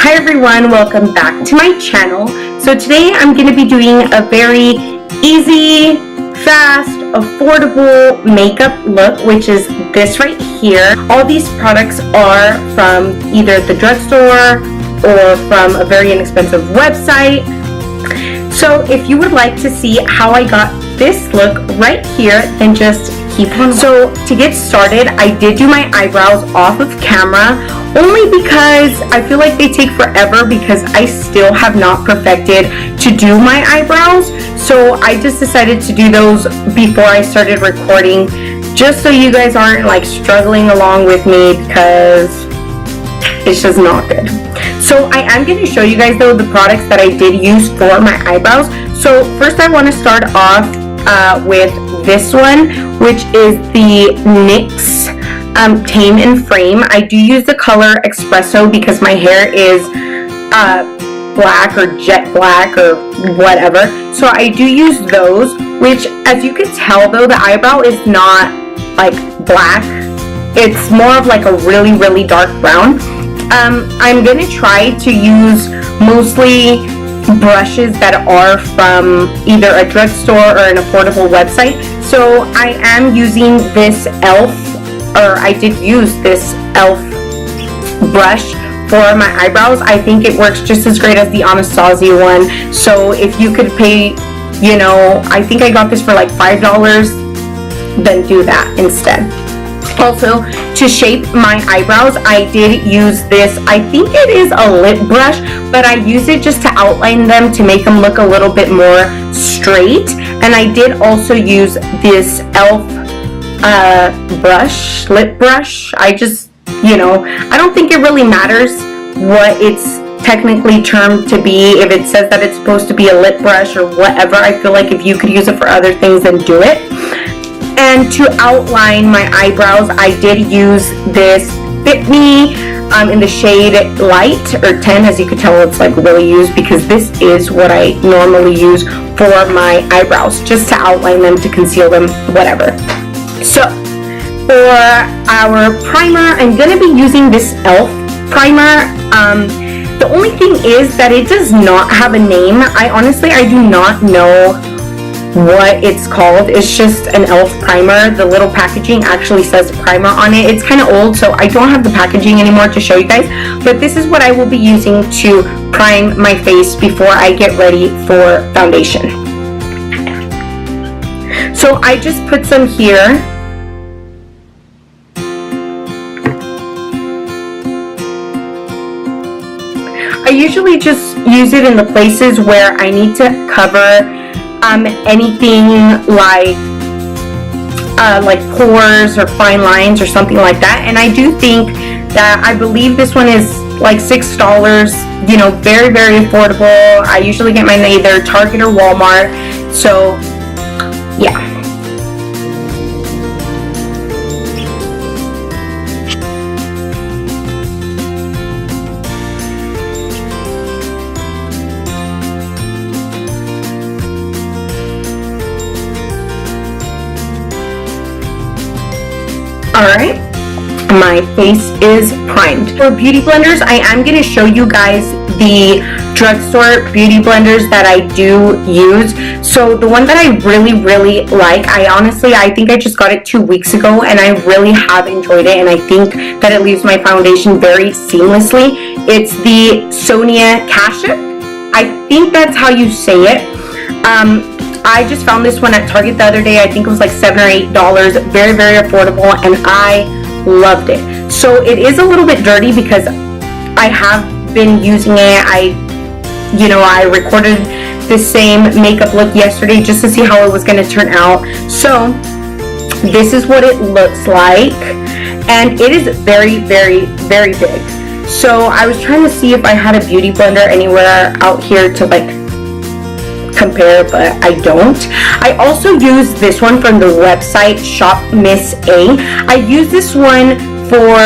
Hi everyone, welcome back to my channel. So today I'm going to be doing a very easy, fast, affordable makeup look, which is this right here. All these products are from either the drugstore or from a very inexpensive website. So if you would like to see how I got this look right here, then just keep on. So to get started, I did do my eyebrows off of camera only because I feel like they take forever because I still have not perfected to do my eyebrows. So I just decided to do those before I started recording, just so you guys aren't like struggling along with me because it's just not good. So I am going to show you guys though the products that I did use for my eyebrows. So first I want to start off with this one, which is the NYX Tame and Frame. I do use the color Espresso because my hair is black or jet black or whatever. So I do use those, which as you can tell though, the eyebrow is not like black. It's more of like a really dark brown. I'm going to try to use mostly brushes that are from either a drugstore or an affordable website. So I am using this e.l.f. or I did use this e.l.f. brush for my eyebrows. I think it works just as great as the Anastasia one. So if you could pay, you know, I think I got this for like $5, then do that instead. Also, to shape my eyebrows, I did use this, I think it is a lip brush, but I use it just to outline them to make them look a little bit more straight. And I did also use this e.l.f. brush, lip brush. I just, you know, I don't think it really matters what it's technically termed to be. If it says that it's supposed to be a lip brush or whatever, I feel like if you could use it for other things, then do it. And to outline my eyebrows, I did use this Fit Me in the shade Light or 10. As you can tell, it's like really used because this is what I normally use for my eyebrows, just to outline them, to conceal them, whatever. So for our primer, I'm going to be using this e.l.f. primer. The only thing is that it does not have a name. I do not know what it's called. It's just an e.l.f. primer. The little packaging actually says primer on it. It's kind of old, so I don't have the packaging anymore to show you guys, but this is what I will be using to prime my face before I get ready for foundation. So I just put some here. I usually just use it in the places where I need to cover anything like pores or fine lines or something like that. And I do think that, I believe this one is like $6, you know, very affordable. I usually get mine either Target or Walmart. So yeah. Alright, my face is primed. For beauty blenders, I am going to show you guys the drugstore beauty blenders that I do use. So the one that I really like, I think I just got it 2 weeks ago and I really have enjoyed it, and I think that it leaves my foundation very seamlessly. It's the Sonia Kashuk. I think that's how you say it. I just found this one at Target the other day. I think it was like $7 or $8. Very affordable, and I loved it. So it is a little bit dirty because I have been using it. I recorded the same makeup look yesterday just to see how it was going to turn out. So this is what it looks like, and it is very big. So I was trying to see if I had a beauty blender anywhere out here to like compare, but I don't. I also use this one from the website Shop Miss A. I use this one for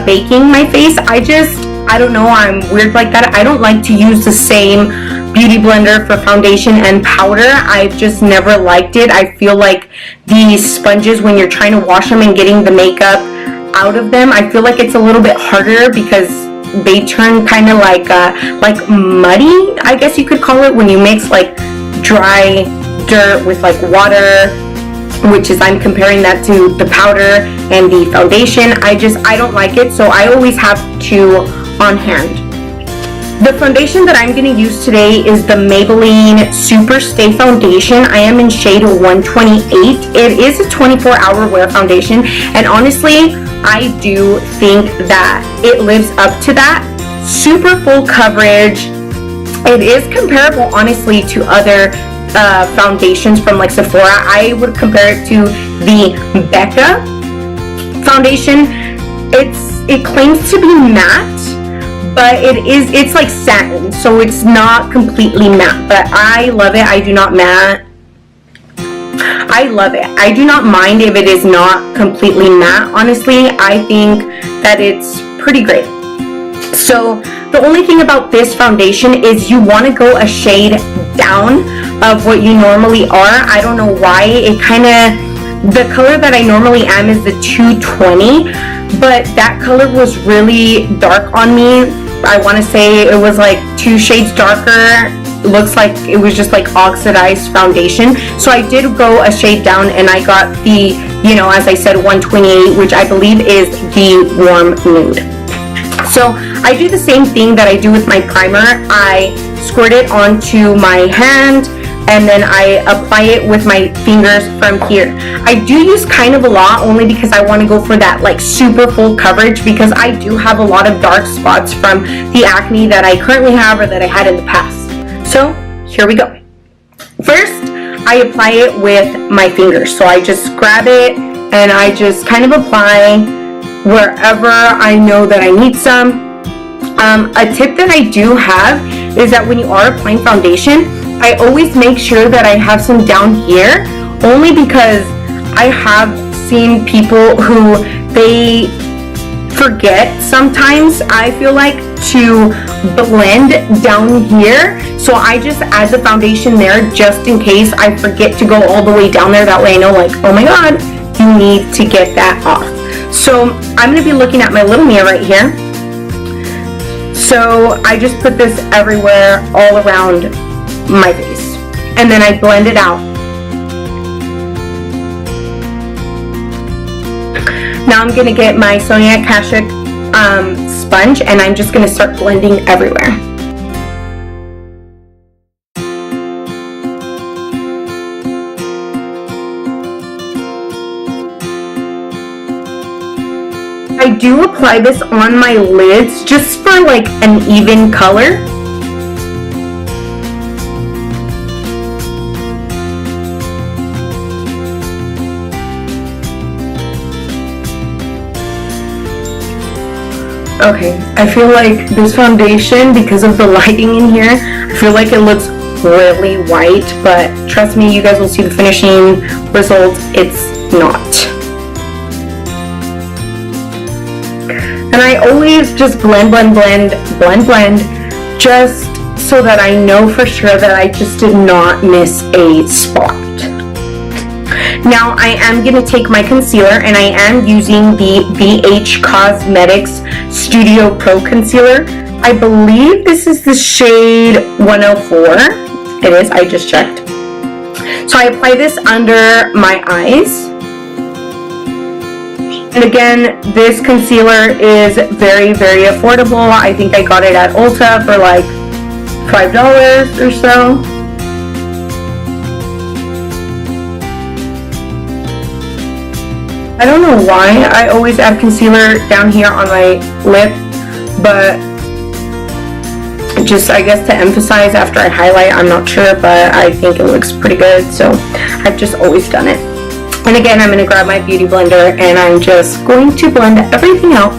baking my face. I don't know, I'm weird like that. I don't like to use the same beauty blender for foundation and powder. I've just never liked it. I feel like these sponges, when you're trying to wash them and getting the makeup out of them, I feel like it's a little bit harder because they turn kind of like muddy, I guess you could call it, when you mix like dry dirt with like water, which is, I'm comparing that to the powder and the foundation. I don't like it, so I always have two on hand. The foundation that I'm going to use today is the Maybelline Super Stay Foundation. I am in shade 128. It is a 24-hour wear foundation, and honestly, I do think that it lives up to that. Super full coverage. It is comparable, honestly, to other foundations from like Sephora. I would compare it to the Becca foundation. It claims to be matte, but it's like satin, so it's not completely matte, but I love it. I do not matte. I love it. I do not mind if it is not completely matte. Honestly, I think that it's pretty great. So the only thing about this foundation is you want to go a shade down of what you normally are. I don't know why. The color that I normally am is the 220, but that color was really dark on me. I want to say it was like 2 shades darker. Looks like it was just like oxidized foundation. So I did go a shade down, and I got the, as I said, 128, which I believe is the warm nude. So I do the same thing that I do with my primer. I squirt it onto my hand, and then I apply it with my fingers from here. I do use kind of a lot, only because I want to go for that like super full coverage, because I do have a lot of dark spots from the acne that I currently have or that I had in the past. So here we go. First, I apply it with my fingers. So I just grab it and I just kind of apply wherever I know that I need some. A tip that I do have is that when you are applying foundation, I always make sure that I have some down here, only because I have seen people who they forget sometimes, I feel like, to blend down here. So I just add the foundation there just in case I forget to go all the way down there. That way I know, like, oh my god, you need to get that off. So I'm going to be looking at my little mirror right here. So I just put this everywhere, all around my face, and then I blend it out. Now I'm going to get my Sonia Kashuk sponge, and I'm just going to start blending everywhere. I do apply this on my lids just for like an even color. Okay, I feel like this foundation, because of the lighting in here, I feel like it looks really white, but trust me, you guys will see the finishing result. It's not. And I always just blend, just so that I know for sure that I just did not miss a spot. Now I am going to take my concealer, and I am using the BH Cosmetics Studio Pro Concealer. I believe this is the shade 104. It is, I just checked. So I apply this under my eyes. And again, this concealer is very, very affordable. I think I got it at Ulta for like $5 or so. I don't know why I always add concealer down here on my lip, but just, I guess, to emphasize after I highlight. I'm not sure, but I think it looks pretty good, so I've just always done it. And again, I'm going to grab my beauty blender, and I'm just going to blend everything out.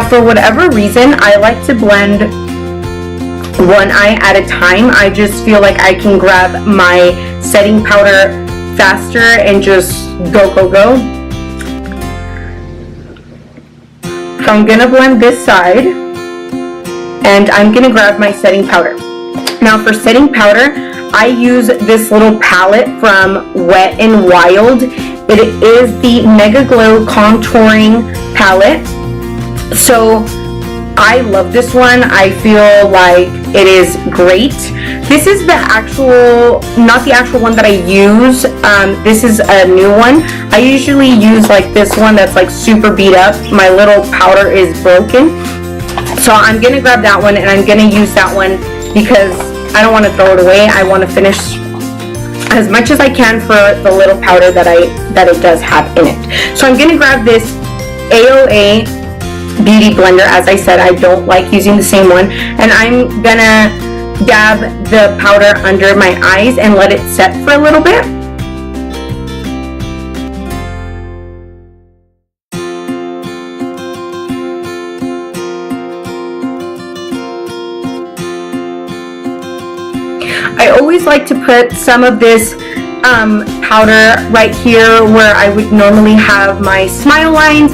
For whatever reason, I like to blend one eye at a time. I just feel like I can grab my setting powder faster and just go. So I'm going to blend this side, and I'm going to grab my setting powder. Now for setting powder, I use this little palette from Wet n Wild, It is the Mega Glow Contouring Palette. So I love this one. I feel like it is great. This is the actual, not the actual one that I use. This is a new one. I usually use like this one that's like super beat up. My little powder is broken. So I'm gonna grab that one and I'm gonna use that one because I don't want to throw it away. I want to finish as much as I can for the little powder that it does have in it. So I'm gonna grab this AOA Beauty Blender. As I said, I don't like using the same one, and I'm gonna dab the powder under my eyes and let it set for a little bit. I always like to put some of this powder right here where I would normally have my smile lines,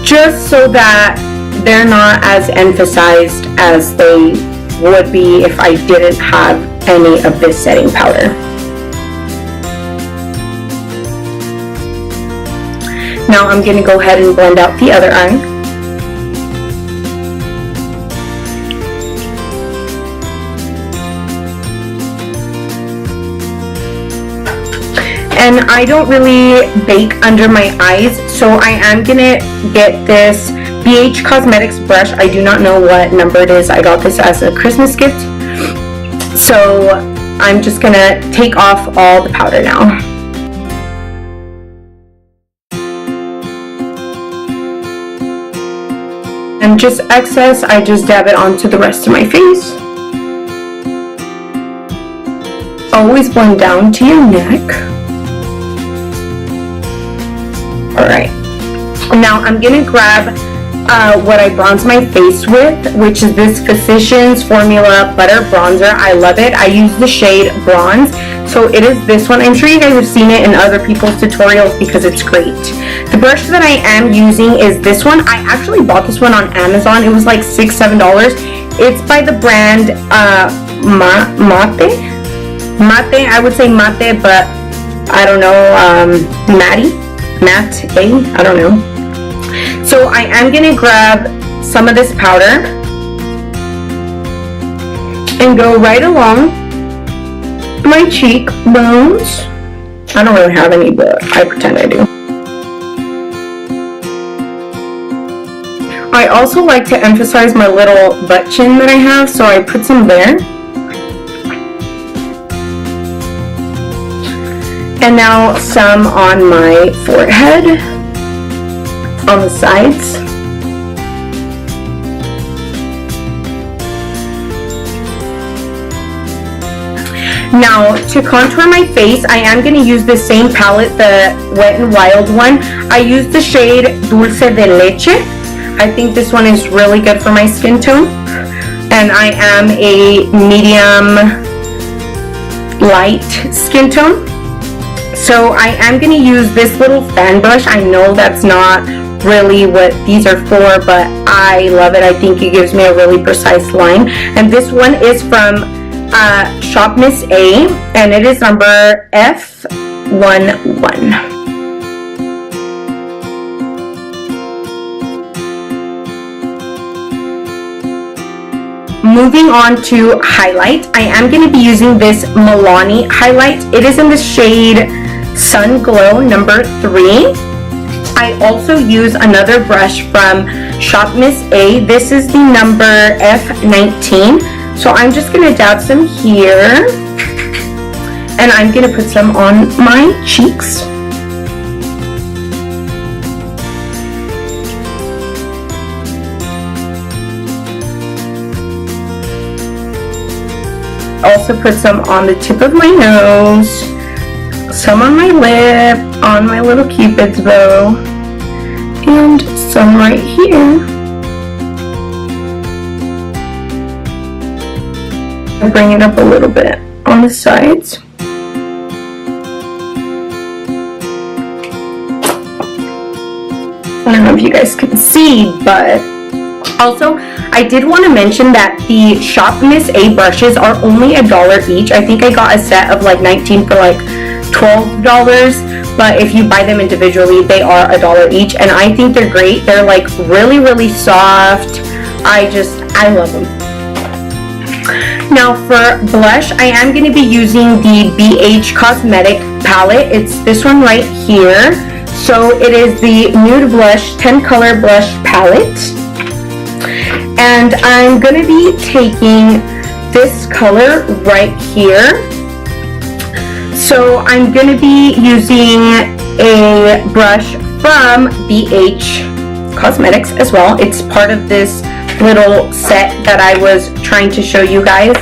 just so that they're not as emphasized as they would be if I didn't have any of this setting powder. Now I'm going to go ahead and blend out the other eye. And I don't really bake under my eyes, so I am gonna get this BH Cosmetics brush. I do not know what number it is. I got this as a Christmas gift. So I'm just gonna take off all the powder now. And just excess, I just dab it onto the rest of my face. Always blend down to your neck. Alright, now I'm going to grab what I bronze my face with, which is this Physicians Formula Butter Bronzer. I love it. I use the shade Bronze, so it is this one. I'm sure you guys have seen it in other people's tutorials because it's great. The brush that I am using is this one. I actually bought this one on Amazon. It was like $6-7. It's by the brand Mate. I would say Mate, but I don't know, Matte A, I don't know. So I am going to grab some of this powder and go right along my cheekbones. I don't really have any, but I pretend I do. I also like to emphasize my little butt chin that I have, so I put some there. And now some on my forehead, on the sides. Now to contour my face, I am going to use the same palette, the Wet n Wild one. I use the shade Dulce de Leche. I think this one is really good for my skin tone. And I am a medium light skin tone. So I am going to use this little fan brush. I know that's not really what these are for, but I love it. I think it gives me a really precise line. And this one is from Shop Miss A, and it is number F11. Moving on to highlight, I am going to be using this Milani highlight. It is in the shade Sun Glow number 3. I also use another brush from Shop Miss A. This is the number F19. So I'm just going to dab some here, and I'm going to put some on my cheeks. Also put some on the tip of my nose, some on my lip, on my little cupid's bow, and some right here. I bring it up a little bit on the sides. I don't know if you guys can see, but also I did want to mention that the Shop Miss A brushes are only $1 each. I think I got a set of like 19 for like $12, but if you buy them individually, they are $1 each, and I think they're great. They're like really soft. I love them. Now for blush, I am going to be using the BH Cosmetic palette. It's this one right here. So it is the Nude Blush 10 color blush palette. And I'm going to be taking this color right here. So I'm going to be using a brush from BH Cosmetics as well. It's part of this little set that I was trying to show you guys.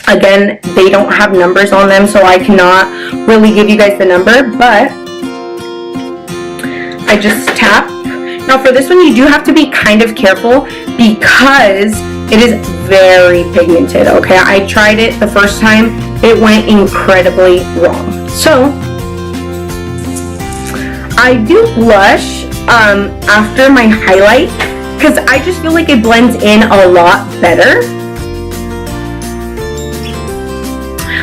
Again, they don't have numbers on them, so I cannot really give you guys the number, but I just tap. Now for this one, you do have to be kind of careful because it is very pigmented, okay? I tried it the first time. It went incredibly wrong. So I do blush after my highlight because I just feel like it blends in a lot better.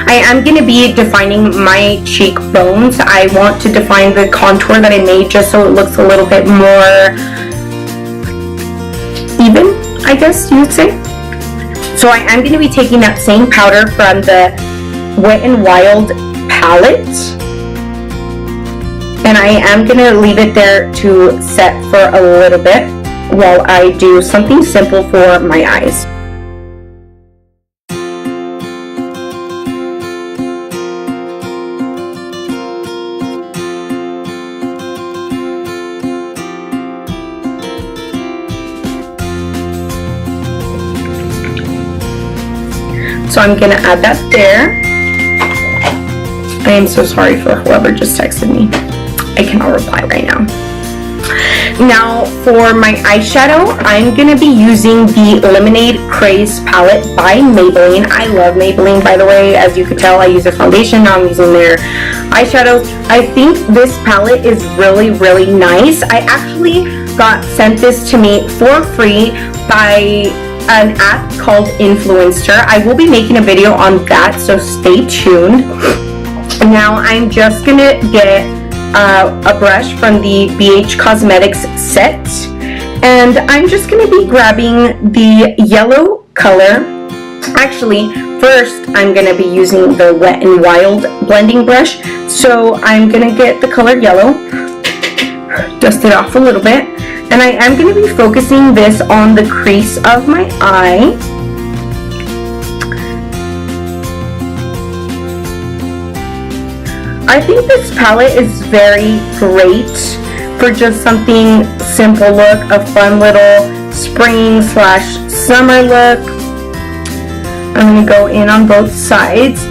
I am going to be defining my cheekbones. I want to define the contour that I made just so it looks a little bit more even, I guess you would say. So I am going to be taking that same powder from the Wet n Wild palette, and I am going to leave it there to set for a little bit while I do something simple for my eyes. So I'm going to add that there. I am so sorry for whoever just texted me. I cannot reply right now. Now for my eyeshadow, I'm going to be using the Lemonade Craze palette by Maybelline. I love Maybelline, by the way. As you could tell, I use their foundation. Now I'm using their eyeshadows. I think this palette is really nice. I actually got sent this to me for free by an app called Influencer. I will be making a video on that, so stay tuned. Now I'm just gonna get a brush from the BH Cosmetics set, and I'm just gonna be grabbing the yellow color. Actually, first I'm gonna be using the Wet n Wild blending brush, so I'm gonna get the color yellow, dust it off a little bit, and I am going to be focusing this on the crease of my eye. I think this palette is very great for just something simple look, a fun little spring / summer look. I'm going to go in on both sides.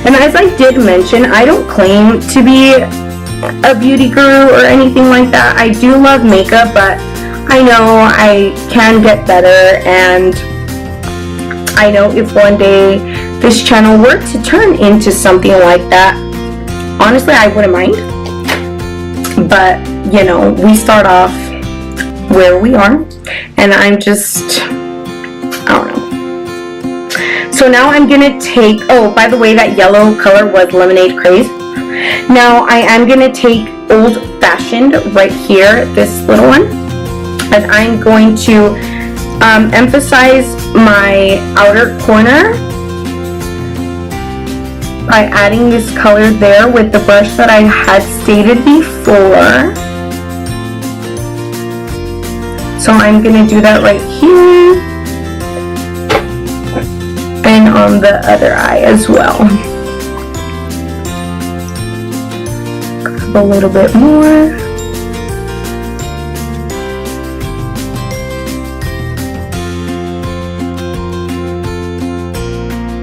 And as I did mention, I don't claim to be a beauty guru or anything like that. I do love makeup, but I know I can get better, and I know if one day this channel were to turn into something like that, honestly I wouldn't mind. But you know, we start off where we are, and I'm just, I don't know. So now I'm gonna take, oh by the way, that yellow color was Lemonade Craze. Now I am going to take Old Fashioned right here, this little one, and I'm going to emphasize my outer corner by adding this color there with the brush that I had stated before. So I'm going to do that right here and on the other eye as well. A little bit more.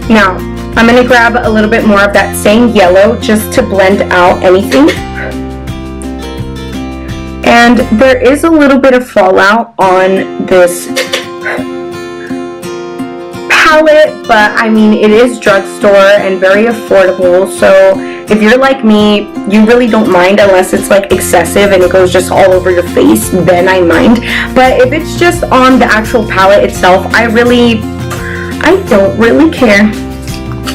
Now I'm going to grab a little bit more of that same yellow just to blend out anything. And there is a little bit of fallout on this palette, but I mean, it is Drugstore and very affordable, so if you're like me, you really don't mind unless it's like excessive and it goes just all over your face, then I mind. But if it's just on the actual palette itself, I don't really care.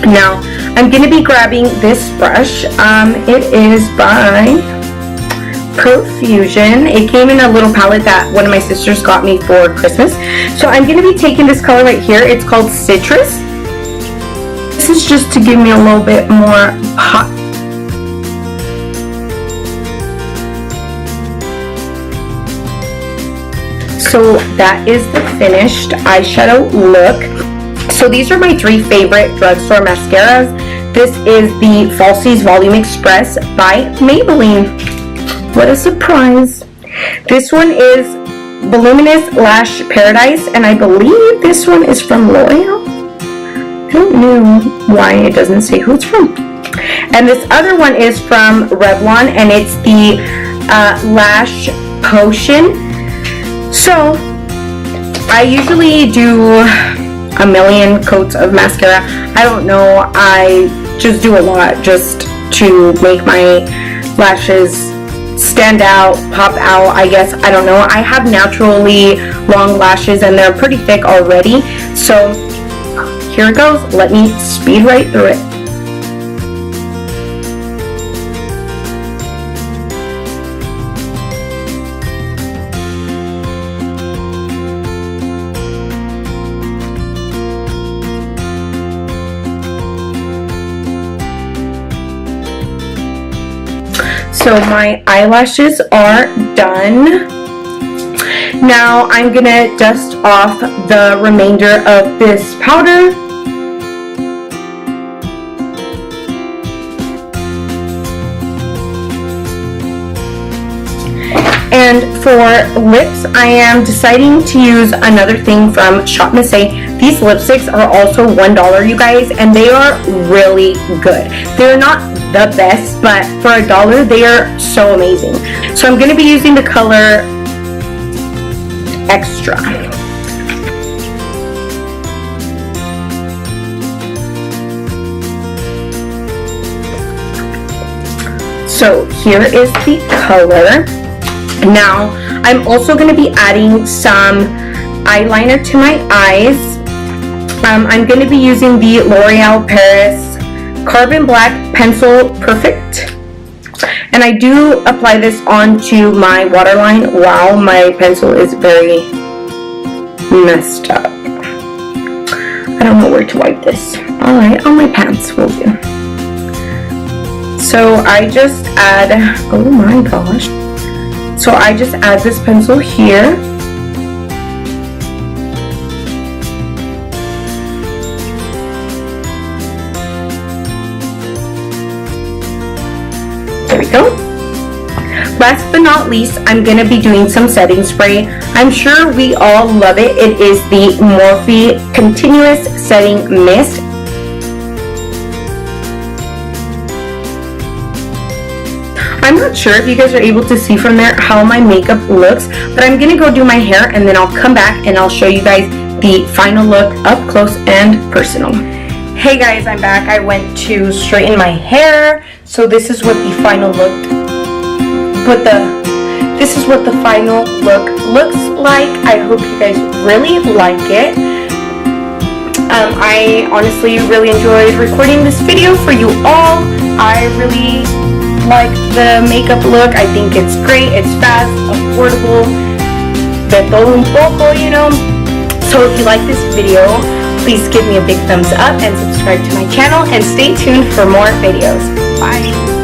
Now, I'm going to be grabbing this brush. It is by Profusion. It came in a little palette that one of my sisters got me for Christmas. So I'm going to be taking this color right here. It's called Citrus. This is just to give me a little bit more pop. So that is the finished eyeshadow look. So these are my 3 favorite drugstore mascaras. This is the Falsies Volume Express by Maybelline. What a surprise. This one is Voluminous Lash Paradise, and I believe this one is from L'Oreal. I don't know why it doesn't say who it's from. And this other one is from Revlon, and it's the Lash Potion. So I usually do a million coats of mascara. I don't know, I just do a lot just to make my lashes stand out, pop out, I guess. I don't know. I have naturally long lashes and they're pretty thick already. So here it goes. Let me speed right through it. So my eyelashes are done. Now I'm gonna dust off the remainder of this powder. And for lips, I am deciding to use another thing from Shop Miss A. These lipsticks are also $1, you guys, and they are really good. They're not the best, but for $1, they are so amazing. So I'm going to be using the color Extra. So here is the color. Now, I'm also going to be adding some eyeliner to my eyes. I'm going to be using the L'Oreal Paris Carbon Black Pencil Perfect. And I do apply this onto my waterline. Wow, my pencil is very messed up. I don't know where to wipe this. Alright, on my pants will do. So I just add, oh my gosh. So I just add this pencil here. There we go. Last but not least, I'm going to be doing some setting spray. I'm sure we all love it. It is the Morphe Continuous Setting Mist. I'm not sure if you guys are able to see from there how my makeup looks, but I'm going to go do my hair and then I'll come back and I'll show you guys the final look up close and personal. Hey guys, I'm back. I went to straighten my hair, so this is what the final look looks like. I hope you guys really like it. I honestly really enjoyed recording this video for you all. I really like the makeup look. I think it's great. It's fast, affordable, de todo un poco, you know. So if you like this video, please give me a big thumbs up and subscribe to my channel and stay tuned for more videos. Bye!